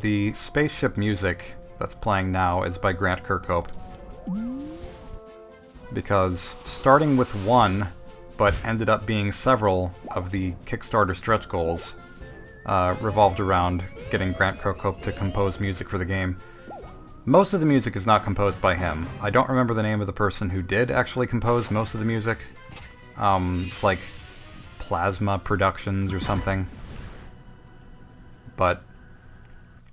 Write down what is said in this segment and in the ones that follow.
The spaceship music that's playing now is by Grant Kirkhope. Because starting with one, but ended up being several of the Kickstarter stretch goals, revolved around getting Grant Kirkhope to compose music for the game. Most of the music is not composed by him. I don't remember the name of the person who did actually compose most of the music. It's like Plasma Productions or something. But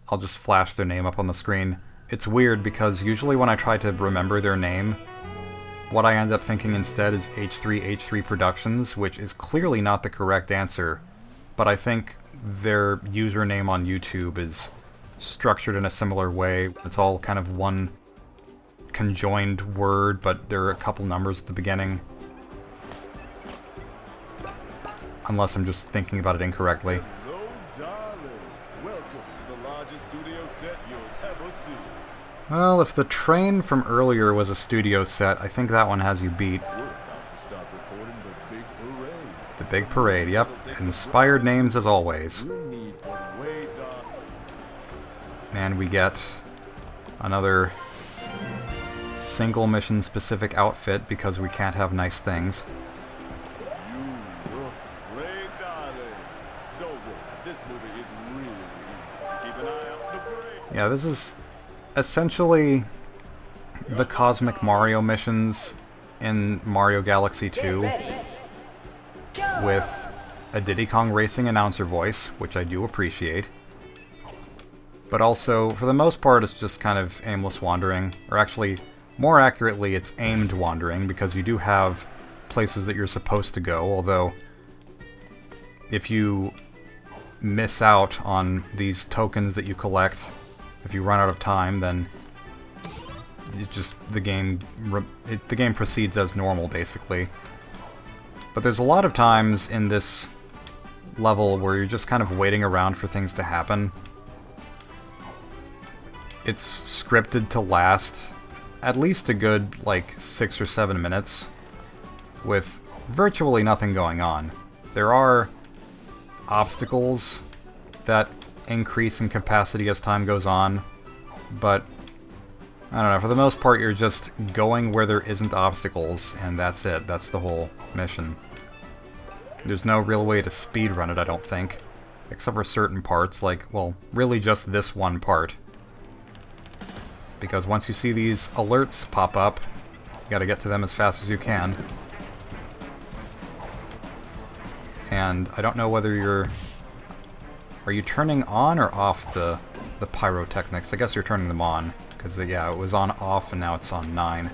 I'll just flash their name up on the screen. It's weird because usually when I try to remember their name, what I end up thinking instead is H3H3 Productions, which is clearly not the correct answer, but I think their username on YouTube is structured in a similar way. It's all kind of one conjoined word, but there are a couple numbers at the beginning. Unless I'm just thinking about it incorrectly. Hello, darling. Welcome to the largest studio set you'll ever see. Well, if the train from earlier was a studio set, I think that one has you beat. We're about to start recording the big parade. The big parade, yep. Inspired names as always. We'll need one way down. And we get another single mission specific outfit because we can't have nice things. You look great, darling. Don't worry, this movie is really easy. Keep an eye out for the parade. Yeah, this is essentially the Cosmic Mario missions in Mario Galaxy 2 with a Diddy Kong Racing announcer voice, which I do appreciate. But also, for the most part, it's just kind of aimless wandering. Or actually, more accurately, it's aimed wandering, because you do have places that you're supposed to go, although if you miss out on these tokens that you collect, if you run out of time, then it just the game proceeds as normal, basically. But there's a lot of times in this level where you're just kind of waiting around for things to happen. It's scripted to last at least a good, like, 6 or 7 minutes, with virtually nothing going on. There are obstacles that increase in capacity as time goes on, but I don't know, for the most part you're just going where there isn't obstacles, and that's it. That's the whole mission. There's no real way to speedrun it, I don't think. Except for certain parts, like, well, really just this one part. Because once you see these alerts pop up, you gotta get to them as fast as you can. And I don't know whether you're... Are you turning on or off the pyrotechnics? I guess you're turning them on, because yeah, it was on off and now it's on 9.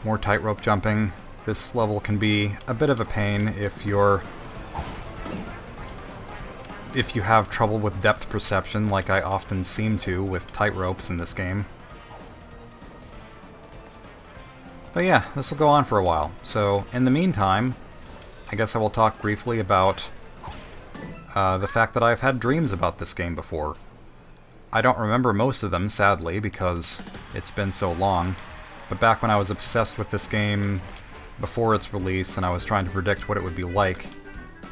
More tightrope jumping. This level can be a bit of a pain if you have trouble with depth perception, like I often seem to with tightropes in this game. But yeah, this will go on for a while. So, in the meantime, I guess I will talk briefly about the fact that I've had dreams about this game before. I don't remember most of them, sadly, because it's been so long. But back when I was obsessed with this game before its release and I was trying to predict what it would be like,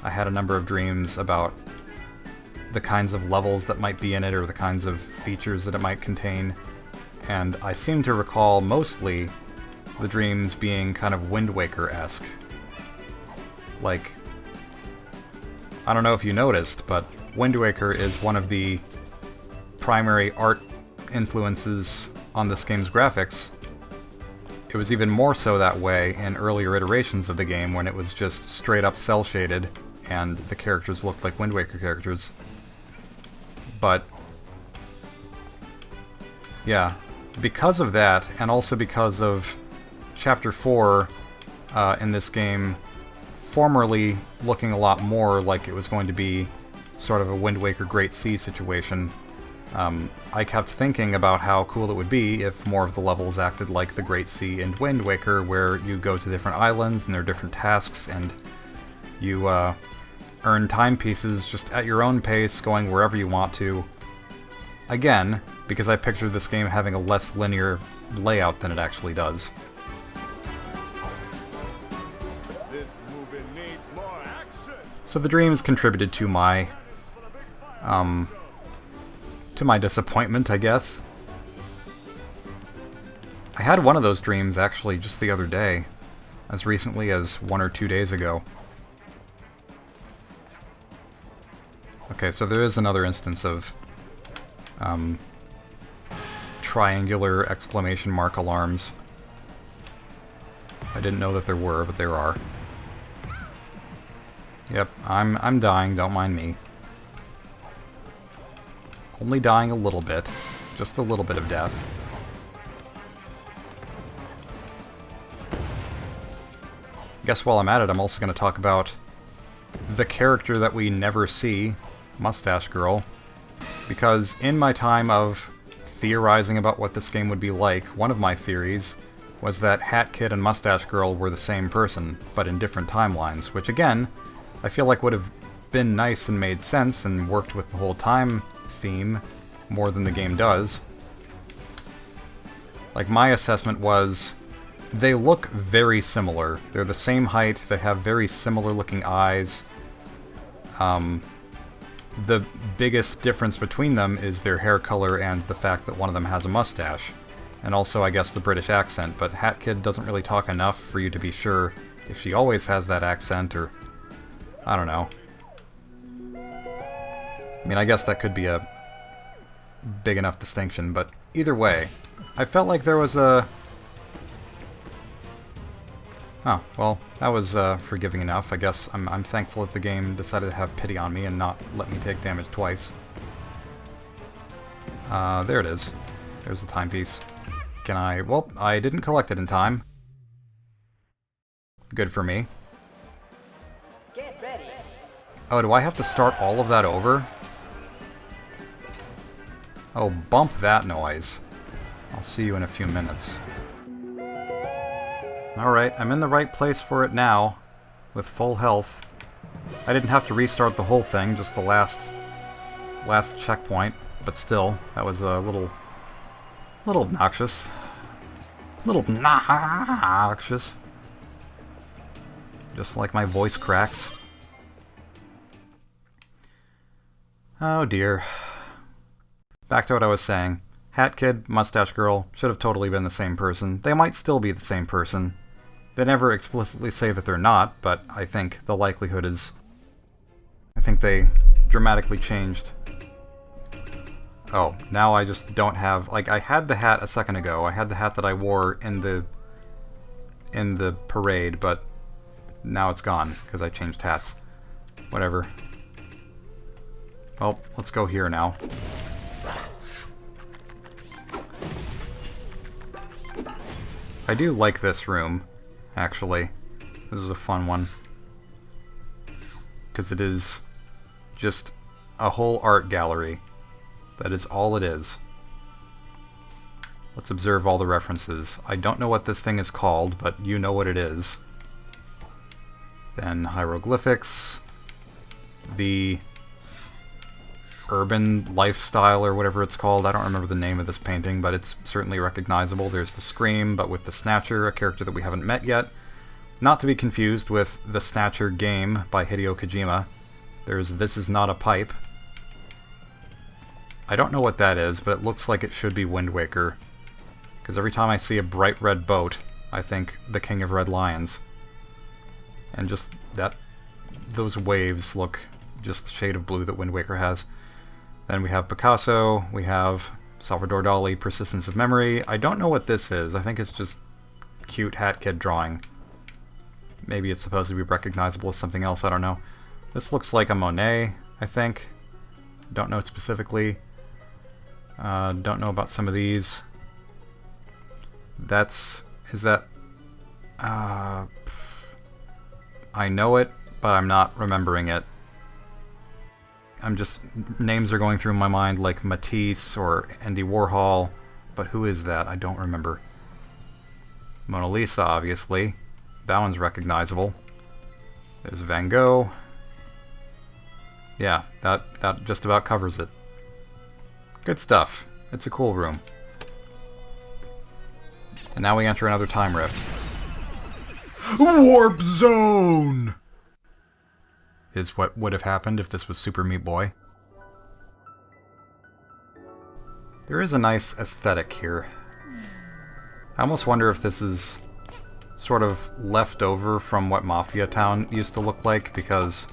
I had a number of dreams about the kinds of levels that might be in it or the kinds of features that it might contain. And I seem to recall mostly the dreams being kind of Wind Waker-esque. Like, I don't know if you noticed, but Wind Waker is one of the primary art influences on this game's graphics. It was even more so that way in earlier iterations of the game when it was just straight up cel-shaded and the characters looked like Wind Waker characters. But yeah, because of that, and also because of Chapter 4 in this game formerly looking a lot more like it was going to be sort of a Wind Waker Great Sea situation, I kept thinking about how cool it would be if more of the levels acted like the Great Sea in Wind Waker, where you go to different islands and there are different tasks, and you earn timepieces just at your own pace, going wherever you want to. Again, because I pictured this game having a less linear layout than it actually does. So the dreams contributed to my disappointment, I guess. I had one of those dreams actually just the other day, as recently as 1 or 2 days ago. Okay, so there is another instance of triangular exclamation mark alarms. I didn't know that there were, but there are. Yep, I'm dying, don't mind me. Only dying a little bit. Just a little bit of death. Guess while I'm at it, I'm also going to talk about the character that we never see, Mustache Girl, because in my time of theorizing about what this game would be like, one of my theories was that Hat Kid and Mustache Girl were the same person, but in different timelines, which again, I feel like would have been nice and made sense and worked with the whole time theme more than the game does. Like, my assessment was, they look very similar. They're the same height, they have very similar looking eyes. The biggest difference between them is their hair color and the fact that one of them has a mustache. And also, I guess, the British accent, but Hat Kid doesn't really talk enough for you to be sure if she always has that accent, or... I don't know. I mean, I guess that could be a big enough distinction, but either way, I felt like there was a... Oh, well, that was forgiving enough. I guess I'm thankful that the game decided to have pity on me and not let me take damage twice. There it is. There's the timepiece. Can I... Well, I didn't collect it in time. Good for me. Get ready. Oh, do I have to start all of that over? Oh, bump that noise. I'll see you in a few minutes. Alright, I'm in the right place for it now, with full health. I didn't have to restart the whole thing, just the last checkpoint, but still, that was a little obnoxious. Little obnoxious. Just like my voice cracks. Oh dear. Back to what I was saying. Hat Kid, Mustache Girl should have totally been the same person. They might still be the same person. They never explicitly say that they're not, but I think the likelihood is... I think they dramatically changed. Oh, now I just don't have... Like, I had the hat a second ago. I had the hat that I wore in the parade, but now it's gone, because I changed hats. Whatever. Well, let's go here now. I do like this room, actually. This is a fun one. Because it is just a whole art gallery. That is all it is. Let's observe all the references. I don't know what this thing is called, but you know what it is. Then hieroglyphics. The urban lifestyle, or whatever it's called. I don't remember the name of this painting, but it's certainly recognizable. There's the Scream, but with the Snatcher, a character that we haven't met yet. Not to be confused with the Snatcher game by Hideo Kojima. There's This Is Not a Pipe. I don't know what that is, but it looks like it should be Wind Waker. Because every time I see a bright red boat, I think the King of Red Lions. And just that, those waves look just the shade of blue that Wind Waker has. Then we have Picasso, we have Salvador Dali, Persistence of Memory. I don't know what this is. I think it's just cute Hat Kid drawing. Maybe it's supposed to be recognizable as something else, I don't know. This looks like a Monet, I think. Don't know specifically. Don't know about some of these. Is that... I know it, but I'm not remembering it. Names are going through my mind like Matisse or Andy Warhol, but who is that? I don't remember. Mona Lisa, obviously. That one's recognizable. There's Van Gogh. Yeah, that just about covers it. Good stuff. It's a cool room. And now we enter another time rift. Warp Zone! is what would have happened if this was Super Meat Boy. There is a nice aesthetic here. I almost wonder if this is sort of left over from what Mafia Town used to look like, because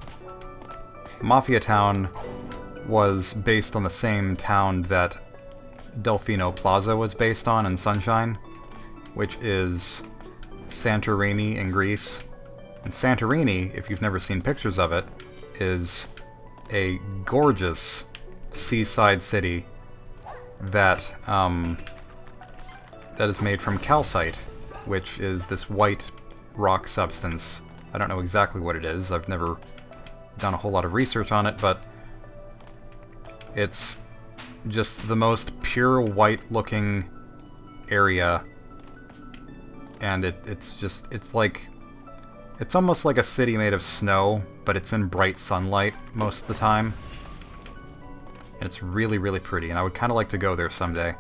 Mafia Town was based on the same town that Delfino Plaza was based on in Sunshine, which is Santorini in Greece. And Santorini, if you've never seen pictures of it, is a gorgeous seaside city that that is made from calcite, which is this white rock substance. I don't know exactly what it is. I've never done a whole lot of research on it, but it's just the most pure white looking area, and it's almost like a city made of snow, but it's in bright sunlight most of the time. And it's really, really pretty, and I would kind of like to go there someday.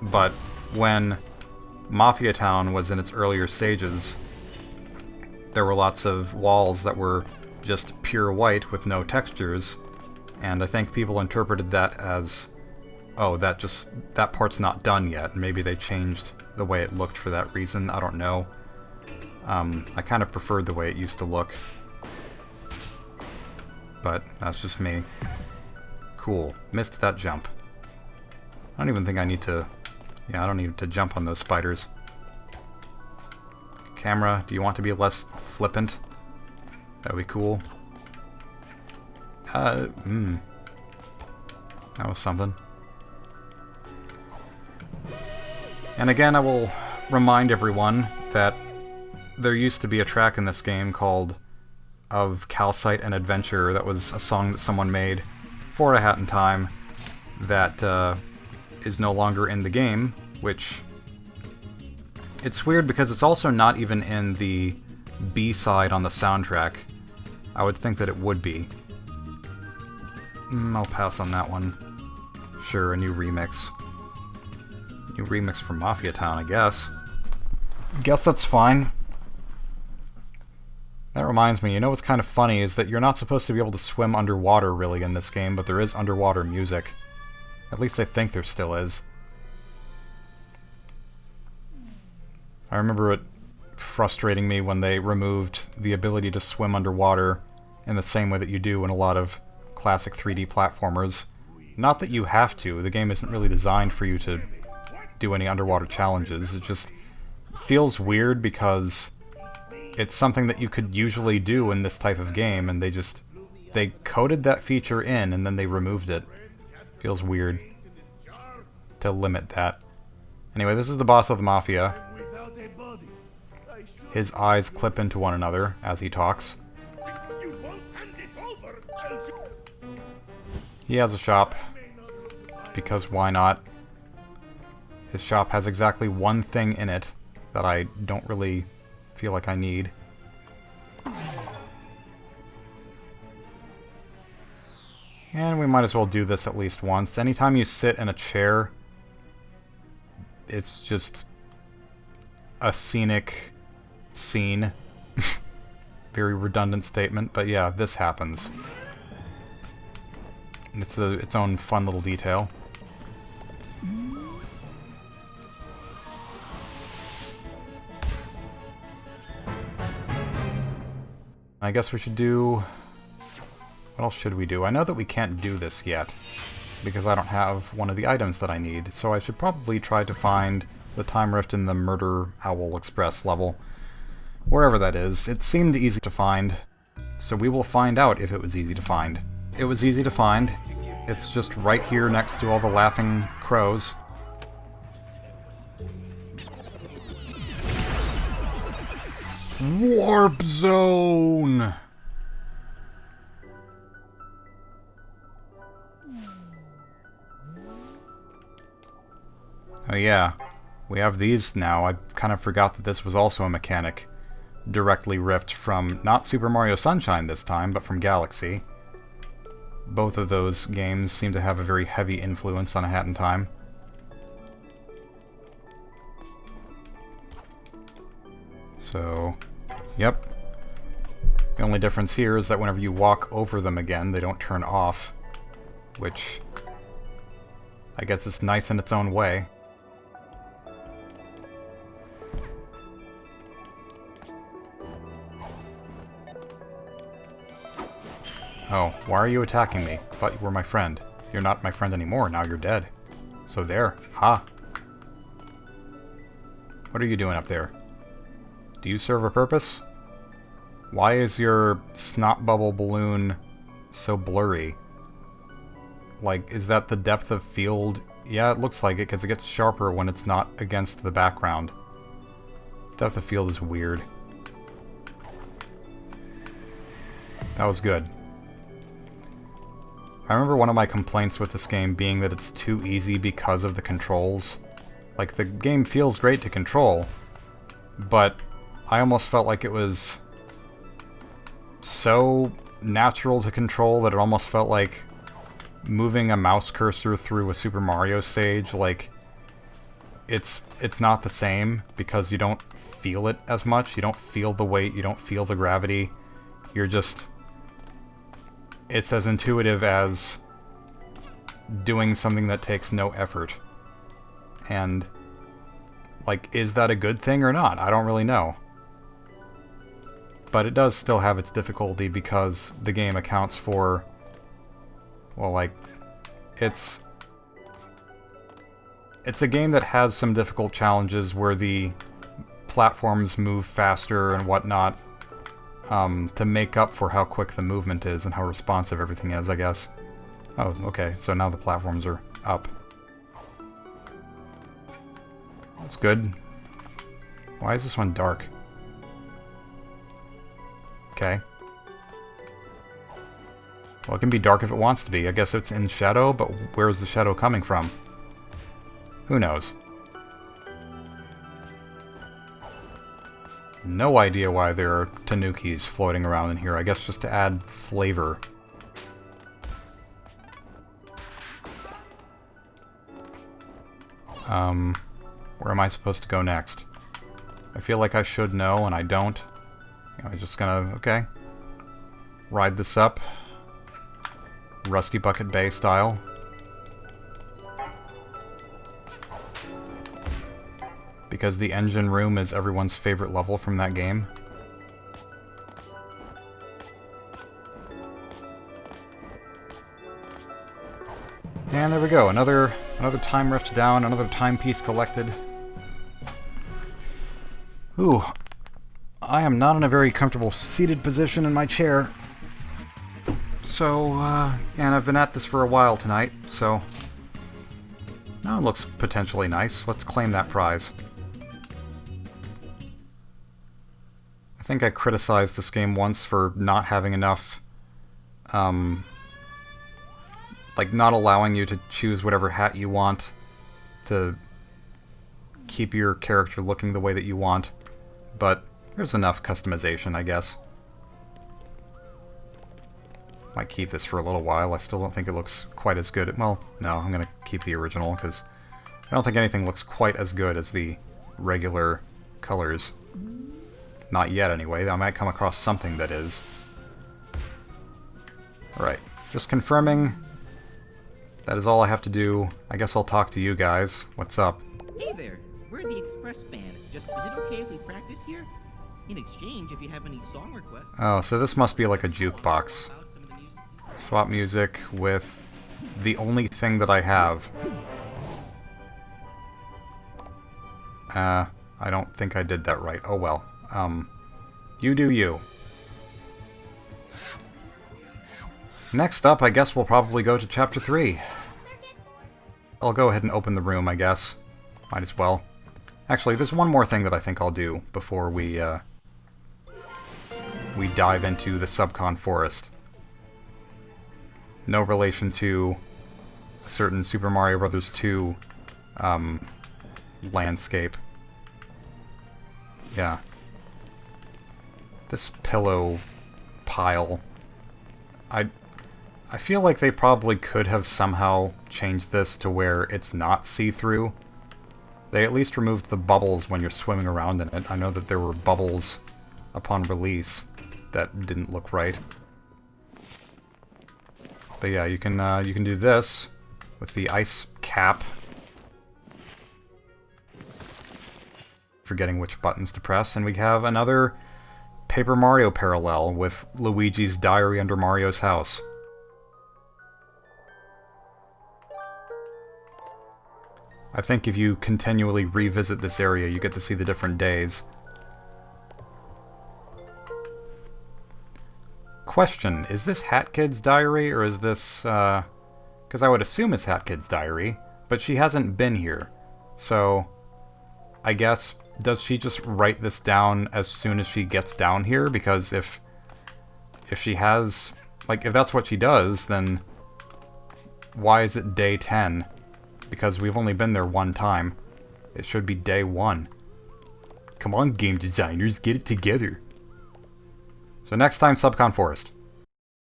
But when Mafia Town was in its earlier stages, there were lots of walls that were just pure white with no textures, and I think people interpreted that as, oh, that part's not done yet. Maybe they changed the way it looked for that reason. I don't know. I kind of preferred the way it used to look. But that's just me. Cool. Missed that jump. I don't even think I need to... Yeah, I don't need to jump on those spiders. Camera, do you want to be less flippant? That would be cool. That was something. And again, I will remind everyone that there used to be a track in this game called Of Calcite and Adventure that was a song that someone made for A Hat in Time that is no longer in the game, which... It's weird because it's also not even in the B-side on the soundtrack. I would think that it would be. I'll pass on that one. Sure, a new remix. New remix from Mafia Town, I guess. Guess that's fine. That reminds me, you know what's kind of funny is that you're not supposed to be able to swim underwater really in this game, but there is underwater music. At least I think there still is. I remember it frustrating me when they removed the ability to swim underwater in the same way that you do in a lot of classic 3D platformers. Not that you have to, the game isn't really designed for you to do any underwater challenges. It just feels weird because it's something that you could usually do in this type of game, and they coded that feature in and then they removed it. Feels weird to limit that. Anyway, this is the boss of the Mafia. His eyes clip into one another as he talks. He has a shop, because why not? His shop has exactly one thing in it that I don't really feel like I need. And we might as well do this at least once. Anytime you sit in a chair, it's just a scenic scene. Very redundant statement, but yeah, this happens. It's its own fun little detail. I guess we should do... What else should we do? I know that we can't do this yet, because I don't have one of the items that I need, so I should probably try to find the Time Rift in the Murder Owl Express level. Wherever that is. It seemed easy to find, so we will find out if it was easy to find. It was easy to find. It's just right here next to all the laughing crows. Warp Zone! Oh yeah, we have these now. I kind of forgot that this was also a mechanic. Directly ripped from, not Super Mario Sunshine this time, but from Galaxy. Both of those games seem to have a very heavy influence on A Hat in Time. So, yep. The only difference here is that whenever you walk over them again, they don't turn off, which I guess is nice in its own way. Oh, why are you attacking me? I thought you were my friend. You're not my friend anymore, now you're dead. So there. Ha! What are you doing up there? Do you serve a purpose? Why is your snot bubble balloon so blurry? Like, is that the depth of field? Yeah, it looks like it, because it gets sharper when it's not against the background. Depth of field is weird. That was good. I remember one of my complaints with this game being that it's too easy because of the controls. Like, the game feels great to control, but I almost felt like it was so natural to control that it almost felt like moving a mouse cursor through a Super Mario stage. Like, it's not the same because you don't feel it as much. You don't feel the weight, you don't feel the gravity. You're just... It's as intuitive as doing something that takes no effort. And, like, is that a good thing or not? I don't really know. But it does still have its difficulty because the game accounts for... Well, like, it's a game that has some difficult challenges where the platforms move faster and whatnot, to make up for how quick the movement is and how responsive everything is, I guess. Oh, okay, so now the platforms are up. That's good. Why is this one dark? Okay. Well, it can be dark if it wants to be. I guess it's in shadow, but where's the shadow coming from? Who knows? No idea why there are tanukis floating around in here. I guess just to add flavor. Where am I supposed to go next? I feel like I should know, and I don't. I'm just gonna... okay. Ride this up. Rusty Bucket Bay style. Because the engine room is everyone's favorite level from that game. And there we go, another time rift down, another timepiece collected. Ooh, I am not in a very comfortable seated position in my chair. So, and I've been at this for a while tonight, so... Now it looks potentially nice. Let's claim that prize. I think I criticized this game once for not having enough, like not allowing you to choose whatever hat you want to keep your character looking the way that you want, but there's enough customization, I guess. Might keep this for a little while. I still don't think it looks quite as good. Well, no, I'm going to keep the original because I don't think anything looks quite as good as the regular colors. Not yet, anyway. I might come across something that is. Alright, just confirming. That is all I have to do. I guess I'll talk to you guys. What's up? Hey there, we're the Express Band. Is it okay if we practice here? In exchange, if you have any song requests. Oh, so this must be like a jukebox. Swap music with the only thing that I have. I don't think I did that right. Oh well. You do you. Next up, I guess we'll probably go to Chapter 3. I'll go ahead and open the room, I guess. Might as well. Actually, there's one more thing that I think I'll do before we dive into the Subcon Forest. No relation to a certain Super Mario Bros. 2 landscape. Yeah. This pillow pile. I feel like they probably could have somehow changed this to where it's not see-through. They at least removed the bubbles when you're swimming around in it. I know that there were bubbles upon release. that didn't look right. But yeah, you can do this with the ice cap. Forgetting which buttons to press, and we have another Paper Mario parallel with Luigi's diary under Mario's house. I think if you continually revisit this area, you get to see the different days. Question, is this Hat Kid's diary, or is this, because I would assume it's Hat Kid's diary, but she hasn't been here. So, I guess, does she just write this down as soon as she gets down here? Because if she has, like, if that's what she does, then why is it day 10? Because we've only been there one time. It should be day 1. Come on, game designers, get it together. So next time, Subcon Forest.